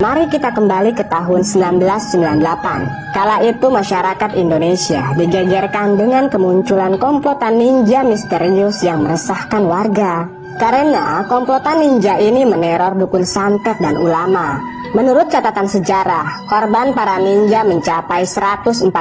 Mari kita kembali ke tahun 1998. Kala itu masyarakat Indonesia digegerkan dengan kemunculan komplotan ninja misterius yang meresahkan warga. Karena komplotan ninja ini meneror dukun santet dan ulama. Menurut catatan sejarah, korban para ninja mencapai 114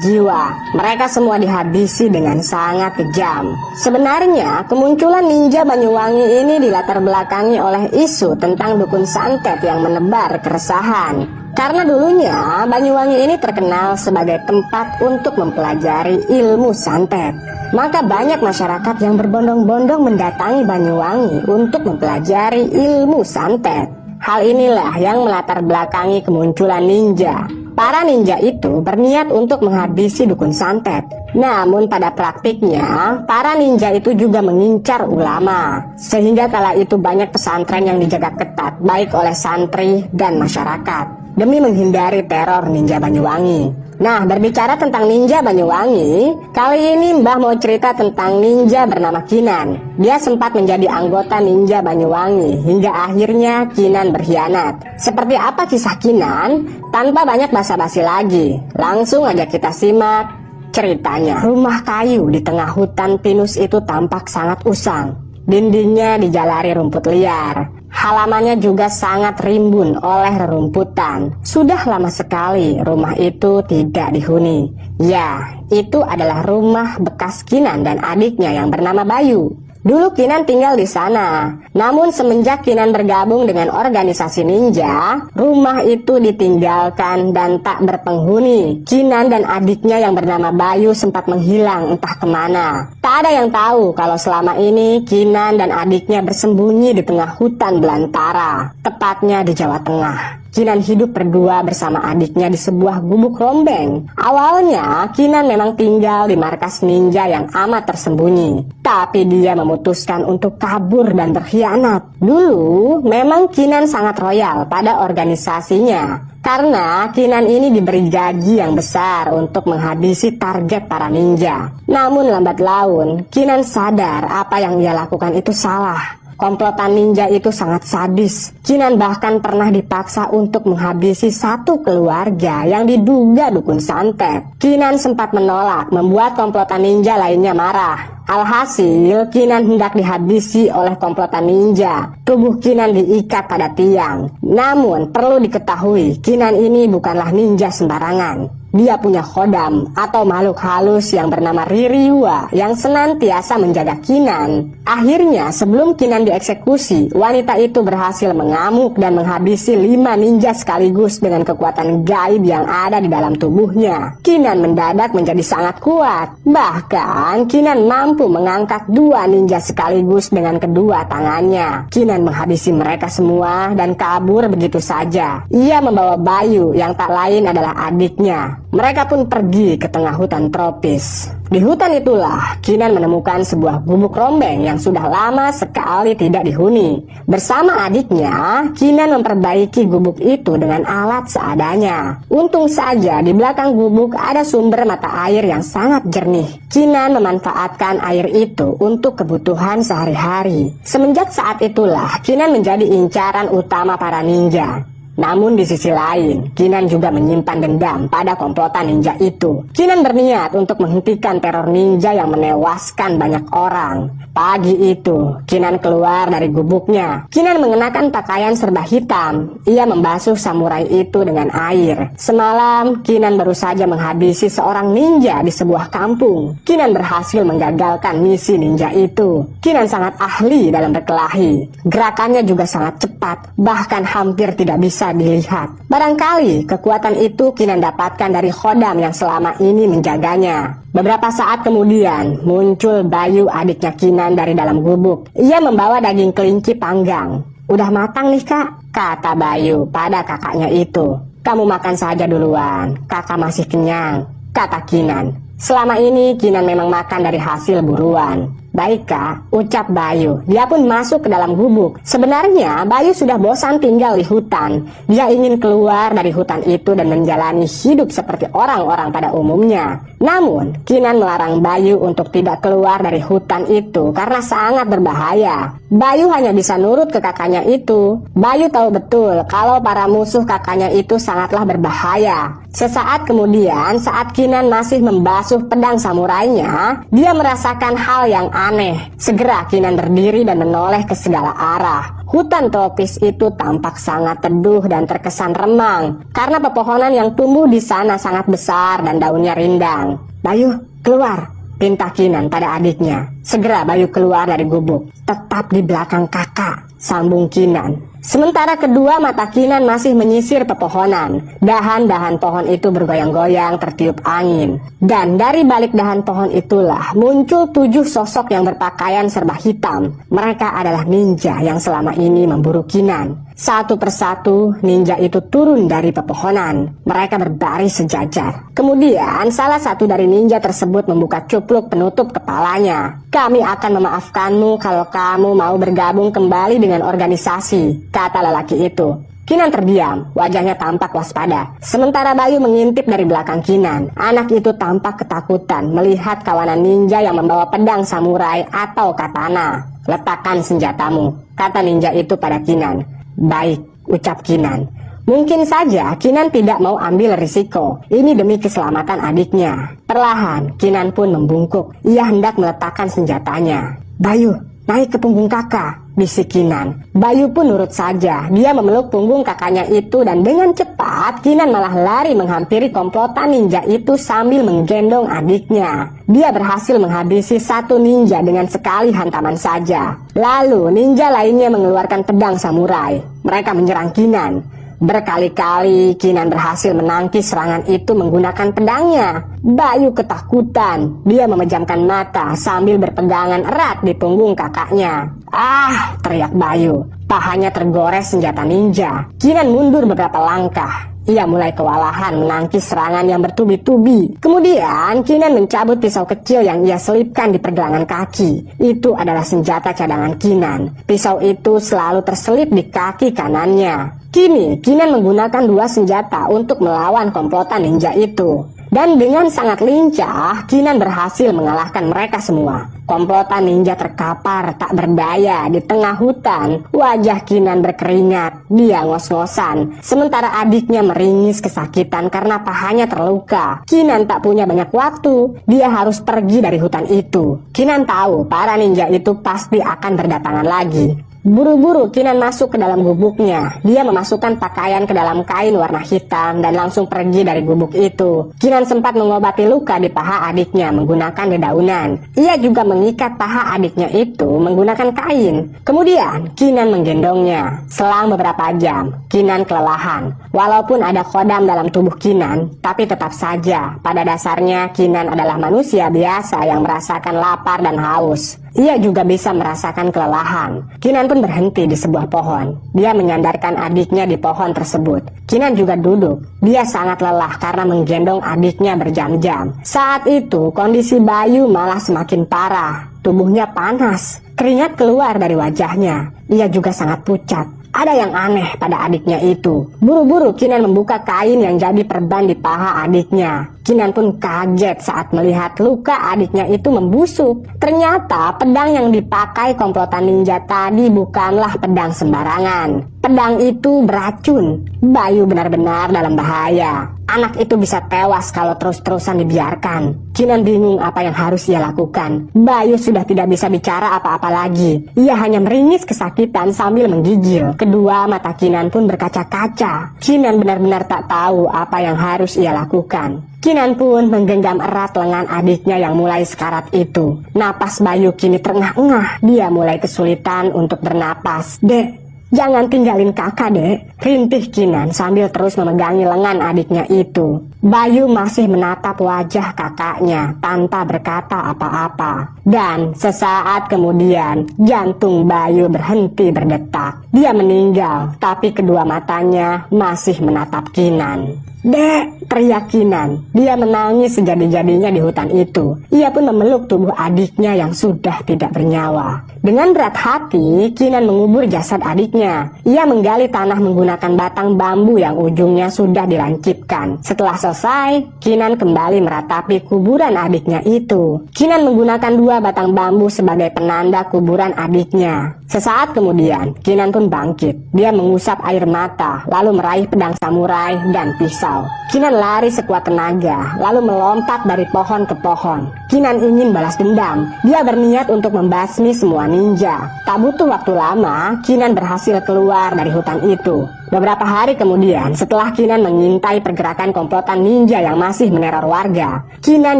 jiwa. Mereka semua dihabisi dengan sangat kejam. Sebenarnya, kemunculan ninja Banyuwangi ini dilatar belakangi oleh isu tentang dukun santet yang menebar keresahan. Karena dulunya, Banyuwangi ini terkenal sebagai tempat untuk mempelajari ilmu santet. Maka banyak masyarakat yang berbondong-bondong mendatangi Banyuwangi untuk mempelajari ilmu santet. Hal inilah yang melatar belakangi kemunculan ninja. Para ninja itu berniat untuk menghabisi dukun santet. Namun pada praktiknya, para ninja itu juga mengincar ulama. Sehingga kala itu banyak pesantren yang dijaga ketat, baik oleh santri dan masyarakat, demi menghindari teror ninja Banyuwangi. Nah, berbicara tentang ninja Banyuwangi, kali ini Mbah mau cerita tentang ninja bernama Kinan. Dia sempat menjadi anggota ninja Banyuwangi hingga akhirnya Kinan berkhianat. Seperti apa kisah Kinan? Tanpa banyak basa-basi lagi, langsung aja kita simak ceritanya. Rumah kayu di tengah hutan pinus itu tampak sangat usang. Dindingnya dijalari rumput liar. Halamannya juga sangat rimbun oleh rerumputan. Sudah lama sekali rumah itu tidak dihuni. Ya, itu adalah rumah bekas Kinan dan adiknya yang bernama Bayu. Dulu Kinan tinggal di sana. Namun semenjak Kinan bergabung dengan organisasi ninja, rumah itu ditinggalkan dan tak berpenghuni. Kinan dan adiknya yang bernama Bayu sempat menghilang entah kemana. Tak ada yang tahu kalau selama ini Kinan dan adiknya bersembunyi di tengah hutan belantara, tepatnya di Jawa Tengah. Kinan hidup berdua bersama adiknya di sebuah gubuk rombeng. Awalnya, Kinan memang tinggal di markas ninja yang amat tersembunyi. Tapi dia memutuskan untuk kabur dan berkhianat. Dulu, memang Kinan sangat royal pada organisasinya. Karena Kinan ini diberi gaji yang besar untuk menghabisi target para ninja. Namun lambat laun, Kinan sadar apa yang ia lakukan itu salah. Komplotan ninja itu sangat sadis. Kinan bahkan pernah dipaksa untuk menghabisi satu keluarga yang diduga dukun santet. Kinan sempat menolak, membuat komplotan ninja lainnya marah. Alhasil, Kinan hendak dihabisi oleh komplotan ninja. Tubuh Kinan diikat pada tiang. Namun, perlu diketahui, Kinan ini bukanlah ninja sembarangan. Dia punya khodam atau makhluk halus yang bernama Ririwa yang senantiasa menjaga Kinan. Akhirnya, sebelum Kinan dieksekusi, wanita itu berhasil mengamuk dan menghabisi 5 ninja sekaligus dengan kekuatan gaib yang ada di dalam tubuhnya. Kinan mendadak menjadi sangat kuat. Bahkan, Kinan mampu mengangkat 2 ninja sekaligus dengan kedua tangannya. Kinan menghabisi mereka semua dan kabur begitu saja. Ia membawa Bayu yang tak lain adalah adiknya. Mereka pun pergi ke tengah hutan tropis. Di hutan itulah Kinan menemukan sebuah gubuk rombeng yang sudah lama sekali tidak dihuni. Bersama adiknya, Kinan memperbaiki gubuk itu dengan alat seadanya. Untung saja di belakang gubuk ada sumber mata air yang sangat jernih. Kinan memanfaatkan air itu untuk kebutuhan sehari-hari. Semenjak saat itulah Kinan menjadi incaran utama para ninja. Namun di sisi lain, Kinan juga menyimpan dendam pada komplotan ninja itu. Kinan berniat untuk menghentikan teror ninja yang menewaskan banyak orang. Pagi itu, Kinan keluar dari gubuknya. Kinan mengenakan pakaian serba hitam. Ia membasuh samurai itu dengan air. Semalam, Kinan baru saja menghabisi seorang ninja di sebuah kampung. Kinan berhasil menggagalkan misi ninja itu. Kinan sangat ahli dalam berkelahi. Gerakannya juga sangat cepat, bahkan hampir tidak bisa dilihat. Barangkali kekuatan itu Kinan dapatkan dari khodam yang selama ini menjaganya. Beberapa saat kemudian muncul Bayu, adiknya Kinan, dari dalam gubuk. Ia membawa daging kelinci panggang. "Udah matang nih kak," kata Bayu pada kakaknya itu. "Kamu makan saja duluan, kakak masih kenyang," kata Kinan. Selama ini Kinan memang makan dari hasil buruan. "Baik Kak," ucap Bayu. Dia pun masuk ke dalam gubuk. Sebenarnya Bayu sudah bosan tinggal di hutan. Dia ingin keluar dari hutan itu dan menjalani hidup seperti orang-orang pada umumnya. Namun Kinan melarang Bayu untuk tidak keluar dari hutan itu karena sangat berbahaya. Bayu hanya bisa nurut ke kakaknya itu. Bayu tahu betul kalau para musuh kakaknya itu sangatlah berbahaya. Sesaat kemudian, saat Kinan masih membasuh pedang samurainya, dia merasakan hal yang aneh. Segera Kinan berdiri dan menoleh ke segala arah. Hutan tropis itu tampak sangat teduh dan terkesan remang karena pepohonan yang tumbuh di sana sangat besar dan daunnya rindang. "Bayu, keluar!" pinta Kinan pada adiknya. Segera Bayu keluar dari gubuk. "Tetap di belakang kakak," sambung Kinan. Sementara kedua mata Kinan masih menyisir pepohonan. Dahan-dahan pohon itu bergoyang-goyang tertiup angin. Dan dari balik dahan pohon itulah muncul 7 sosok yang berpakaian serba hitam. Mereka adalah ninja yang selama ini memburu Kinan. Satu persatu ninja itu turun dari pepohonan. Mereka berbaris sejajar. Kemudian salah satu dari ninja tersebut membuka cupluk penutup kepalanya. "Kami akan memaafkanmu kalau kamu mau bergabung kembali dengan organisasi," kata lelaki itu. Kinan terdiam, wajahnya tampak waspada. Sementara Bayu mengintip dari belakang Kinan. Anak itu tampak ketakutan melihat kawanan ninja yang membawa pedang samurai atau katana. "Letakkan senjatamu," kata ninja itu pada Kinan. "Baik," ucap Kinan. Mungkin saja Kinan tidak mau ambil risiko. Ini demi keselamatan adiknya. Perlahan Kinan pun membungkuk. Ia hendak meletakkan senjatanya. "Bayu, naik ke punggung kakak," bisik Kinan. Bayu pun nurut saja. Dia memeluk punggung kakaknya itu dan dengan cepat Kinan malah lari menghampiri komplotan ninja itu sambil menggendong adiknya. Dia berhasil menghabisi satu ninja dengan sekali hantaman saja. Lalu ninja lainnya mengeluarkan pedang samurai. Mereka menyerang Kinan. Berkali-kali Kinan berhasil menangkis serangan itu menggunakan pedangnya. Bayu ketakutan. Dia memejamkan mata sambil berpegangan erat di punggung kakaknya. "Ah!" teriak Bayu. Pahanya tergores senjata ninja. Kinan mundur beberapa langkah. Ia mulai kewalahan menangkis serangan yang bertubi-tubi. Kemudian Kinan mencabut pisau kecil yang ia selipkan di pergelangan kaki. Itu adalah senjata cadangan Kinan. Pisau itu selalu terselip di kaki kanannya. Kini Kinan menggunakan 2 senjata untuk melawan komplotan ninja itu. Dan dengan sangat lincah, Kinan berhasil mengalahkan mereka semua. Komplotan ninja terkapar tak berdaya di tengah hutan. Wajah Kinan berkeringat, dia ngos-ngosan. Sementara adiknya meringis kesakitan karena pahanya terluka. Kinan tak punya banyak waktu, dia harus pergi dari hutan itu. Kinan tahu para ninja itu pasti akan berdatangan lagi. Buru-buru Kinan masuk ke dalam gubuknya. Dia memasukkan pakaian ke dalam kain warna hitam dan langsung pergi dari gubuk itu. Kinan sempat mengobati luka di paha adiknya menggunakan dedaunan. Ia juga mengikat paha adiknya itu menggunakan kain. Kemudian Kinan menggendongnya. Selang beberapa jam, Kinan kelelahan. Walaupun ada kodam dalam tubuh Kinan, tapi tetap saja pada dasarnya Kinan adalah manusia biasa yang merasakan lapar dan haus. Ia juga bisa merasakan kelelahan. Kinan pun berhenti di sebuah pohon. Dia menyandarkan adiknya di pohon tersebut. Kinan juga duduk. Dia sangat lelah karena menggendong adiknya berjam-jam. Saat itu kondisi Bayu malah semakin parah. Tubuhnya panas. Keringat keluar dari wajahnya. Ia juga sangat pucat. Ada yang aneh pada adiknya itu. Buru-buru Kinan membuka kain yang jadi perban di paha adiknya. Kinan pun kaget saat melihat luka adiknya itu membusuk. Ternyata pedang yang dipakai komplotan ninja tadi bukanlah pedang sembarangan. Pedang itu beracun. Bayu benar-benar dalam bahaya. Anak itu bisa tewas kalau terus-terusan dibiarkan. Kinan bingung apa yang harus ia lakukan. Bayu sudah tidak bisa bicara apa-apa lagi. Ia hanya meringis kesakitan sambil menggigil. Kedua mata Kinan pun berkaca-kaca. Kinan benar-benar tak tahu apa yang harus ia lakukan. Kinan pun menggenggam erat lengan adiknya yang mulai sekarat itu. Napas Bayu kini terengah-engah. Dia mulai kesulitan untuk bernapas. "Dek, Jangan tinggalin kakak, Dek, rintih Kinan sambil terus memegangi lengan adiknya itu. Bayu masih menatap wajah kakaknya tanpa berkata apa-apa. Dan sesaat kemudian jantung Bayu berhenti berdetak. Dia meninggal, tapi kedua matanya masih menatap Kinan. "Dek!" teriak Kinan. Dia menangis sejadi-jadinya di hutan itu. Ia pun memeluk tubuh adiknya yang sudah tidak bernyawa. Dengan berat hati, Kinan mengubur jasad adiknya. Ia menggali tanah menggunakan batang bambu yang ujungnya sudah dirancipkan. Setelah selesai, Kinan kembali meratapi kuburan adiknya itu. Kinan menggunakan 2 batang bambu sebagai penanda kuburan adiknya. Sesaat kemudian, Kinan pun bangkit. Dia mengusap air mata, lalu meraih pedang samurai dan pisau. Kinan lari sekuat tenaga, lalu melompat dari pohon ke pohon. Kinan ingin balas dendam. Dia berniat untuk membasmi semua ninja. Tak butuh waktu lama, Kinan berhasil keluar dari hutan itu. Beberapa hari kemudian, setelah Kinan mengintai pergerakan komplotan ninja yang masih meneror warga, Kinan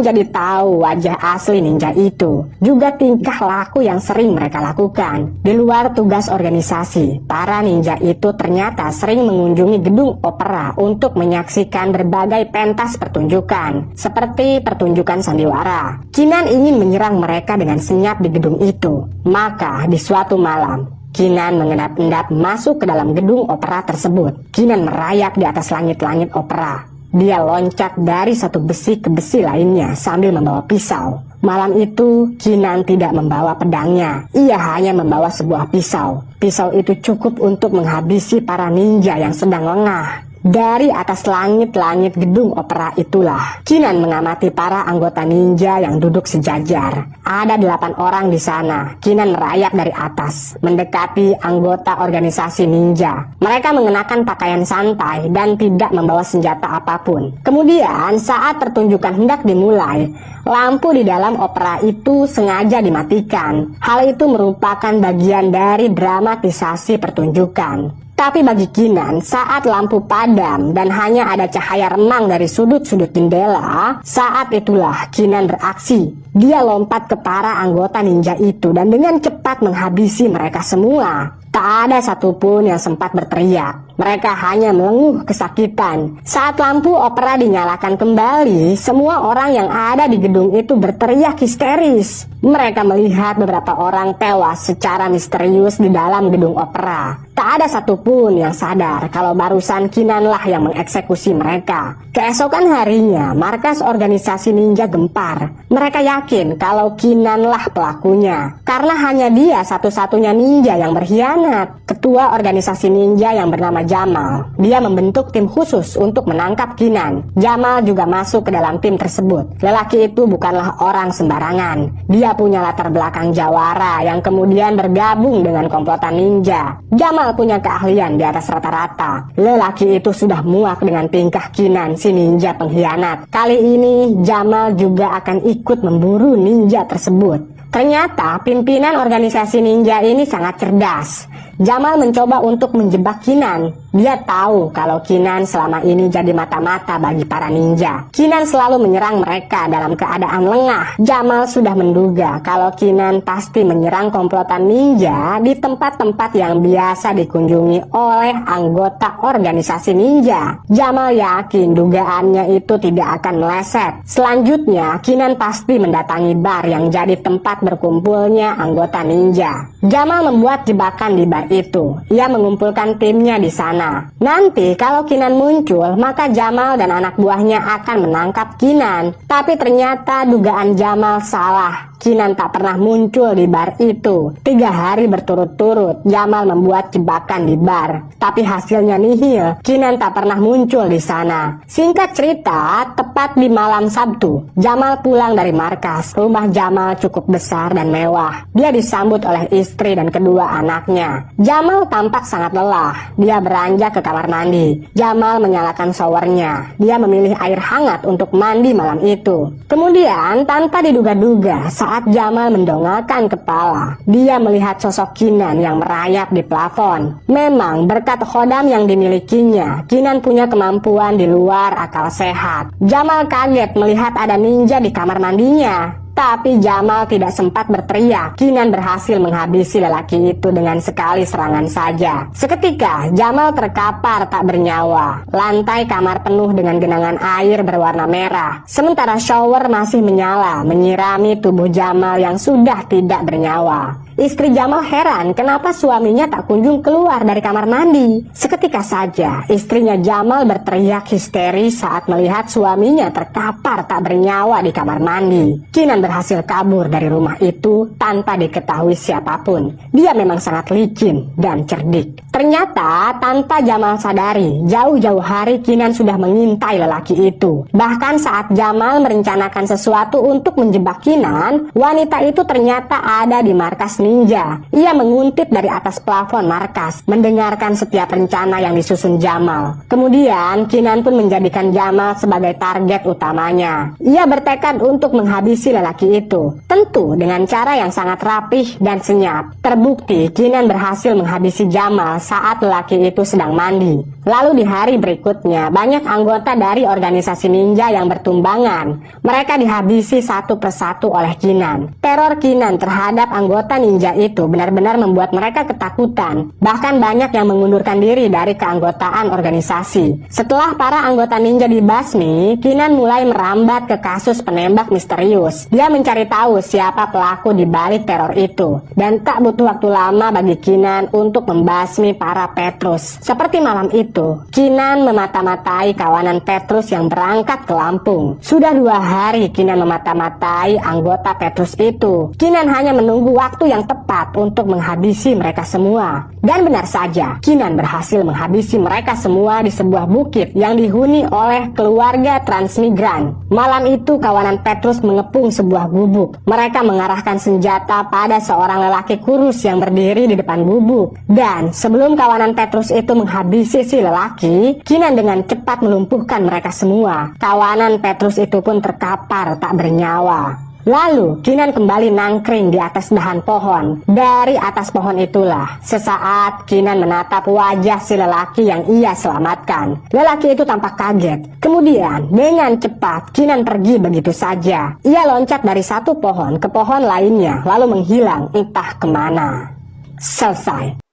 jadi tahu wajah asli ninja itu, juga tingkah laku yang sering mereka lakukan. Di luar tugas organisasi, para ninja itu ternyata sering mengunjungi gedung opera untuk menyaksikan berbagai pentas pertunjukan, seperti pertunjukan sandiwara. Kinan ingin menyerang mereka dengan senyap di gedung itu. Maka di suatu malam, Kinan mengendap-endap masuk ke dalam gedung opera tersebut. Kinan merayap di atas langit-langit opera. Dia loncat dari satu besi ke besi lainnya sambil membawa pisau. Malam itu, Kinan tidak membawa pedangnya. Ia hanya membawa sebuah pisau. Pisau itu cukup untuk menghabisi para ninja yang sedang lengah. Dari atas langit-langit gedung opera itulah, Kinan mengamati para anggota ninja yang duduk sejajar. Ada 8 orang di sana. Kinan merayap dari atas, mendekati anggota organisasi ninja. Mereka mengenakan pakaian santai dan tidak membawa senjata apapun. Kemudian, saat pertunjukan hendak dimulai, lampu di dalam opera itu sengaja dimatikan. Hal itu merupakan bagian dari dramatisasi pertunjukan. Tapi bagi Kinan, saat lampu padam dan hanya ada cahaya remang dari sudut-sudut jendela, saat itulah Kinan beraksi. Dia lompat ke para anggota ninja itu dan dengan cepat menghabisi mereka semua. Tak ada satupun yang sempat berteriak. Mereka hanya melenguh kesakitan. Saat lampu opera dinyalakan kembali, semua orang yang ada di gedung itu berteriak histeris. Mereka melihat beberapa orang tewas secara misterius di dalam gedung opera. Tak ada satupun yang sadar kalau barusan Kinanlah yang mengeksekusi mereka. Keesokan harinya, markas organisasi ninja gempar. Mereka yakin kalau Kinanlah pelakunya, karena hanya dia satu-satunya ninja yang berkhianat. Ketua organisasi ninja yang bernama Jamal, dia membentuk tim khusus untuk menangkap Kinan. Jamal juga masuk ke dalam tim tersebut. Lelaki itu bukanlah orang sembarangan. Dia punya latar belakang jawara yang kemudian bergabung dengan komplotan ninja. Jamal punya keahlian di atas rata-rata. Lelaki itu sudah muak dengan tingkah Kinan, si ninja pengkhianat. Kali ini Jamal juga akan ikut memburu ninja tersebut. Ternyata pimpinan organisasi ninja ini sangat cerdas. Jamal mencoba untuk menjebak Kinan. Dia tahu kalau Kinan selama ini jadi mata-mata bagi para ninja. Kinan selalu menyerang mereka dalam keadaan lengah. Jamal sudah menduga kalau Kinan pasti menyerang komplotan ninja di tempat-tempat yang biasa dikunjungi oleh anggota organisasi ninja. Jamal yakin dugaannya itu tidak akan meleset. Selanjutnya, Kinan pasti mendatangi bar yang jadi tempat berkumpulnya anggota ninja. Jamal membuat jebakan di bar itu. Ia mengumpulkan timnya di sana. Nanti kalau Kinan muncul, maka Jamal dan anak buahnya akan menangkap Kinan. Tapi ternyata dugaan Jamal salah. Kinan tak pernah muncul di bar itu. 3 hari berturut-turut Jamal membuat jebakan di bar, tapi hasilnya nihil. Kinan tak pernah muncul di sana. Singkat cerita, tepat di malam Sabtu, Jamal pulang dari markas. Rumah Jamal cukup besar dan mewah. Dia disambut oleh istri dan kedua anaknya. Jamal tampak sangat lelah. Dia beranjak ke kamar mandi. Jamal menyalakan showernya. Dia memilih air hangat untuk mandi malam itu. Kemudian tanpa diduga-duga, saat Jamal mendongakkan kepala, dia melihat sosok Kinan yang merayap di plafon. Memang berkat khodam yang dimilikinya, Kinan punya kemampuan di luar akal sehat. Jamal kaget melihat ada ninja di kamar mandinya. Tapi Jamal tidak sempat berteriak. Kinan berhasil menghabisi lelaki itu dengan sekali serangan saja. Seketika Jamal terkapar tak bernyawa. Lantai kamar penuh dengan genangan air berwarna merah. Sementara shower masih menyala menyirami tubuh Jamal yang sudah tidak bernyawa. Istri Jamal heran kenapa suaminya tak kunjung keluar dari kamar mandi. Seketika saja istrinya Jamal berteriak histeris saat melihat suaminya terkapar tak bernyawa di kamar mandi. Kinan berhasil kabur dari rumah itu tanpa diketahui siapapun. Dia memang sangat licin dan cerdik. Ternyata tanpa Jamal sadari, jauh-jauh hari Kinan sudah mengintai lelaki itu. Bahkan saat Jamal merencanakan sesuatu untuk menjebak Kinan, wanita itu ternyata ada di markas ninja. Ia menguntit dari atas plafon markas, mendengarkan setiap rencana yang disusun Jamal. Kemudian Kinan pun menjadikan Jamal sebagai target utamanya. Ia bertekad untuk menghabisi lelaki itu, tentu dengan cara yang sangat rapih dan senyap. Terbukti Kinan berhasil menghabisi Jamal saat lelaki itu sedang mandi. Lalu di hari berikutnya, banyak anggota dari organisasi ninja yang bertumbangan. Mereka dihabisi satu persatu oleh Kinan. Teror Kinan terhadap anggota ninja itu benar-benar membuat mereka ketakutan. Bahkan banyak yang mengundurkan diri dari keanggotaan organisasi. Setelah para anggota ninja dibasmi, Kinan mulai merambat ke kasus penembak misterius. Dia mencari tahu siapa pelaku di balik teror itu. Dan tak butuh waktu lama bagi Kinan untuk membasmi para Petrus. Seperti malam itu, Kinan memata-matai kawanan Petrus yang berangkat ke Lampung. Sudah 2 hari Kinan memata-matai anggota Petrus itu. Kinan hanya menunggu waktu yang tepat untuk menghabisi mereka semua. Dan benar saja, Kinan berhasil menghabisi mereka semua di sebuah bukit yang dihuni oleh keluarga transmigran. Malam itu kawanan Petrus mengepung sebuah gubuk. Mereka mengarahkan senjata pada seorang lelaki kurus yang berdiri di depan gubuk. Dan sebelum kawanan Petrus itu menghabisi si lelaki, Kinan dengan cepat melumpuhkan mereka semua. Kawanan Petrus itu pun terkapar tak bernyawa. Lalu Kinan kembali nangkring di atas dahan pohon. Dari atas pohon itulah sesaat Kinan menatap wajah si lelaki yang ia selamatkan. Lelaki itu tampak kaget. Kemudian dengan cepat Kinan pergi begitu saja. Ia loncat dari satu pohon ke pohon lainnya, lalu menghilang entah kemana. Selesai.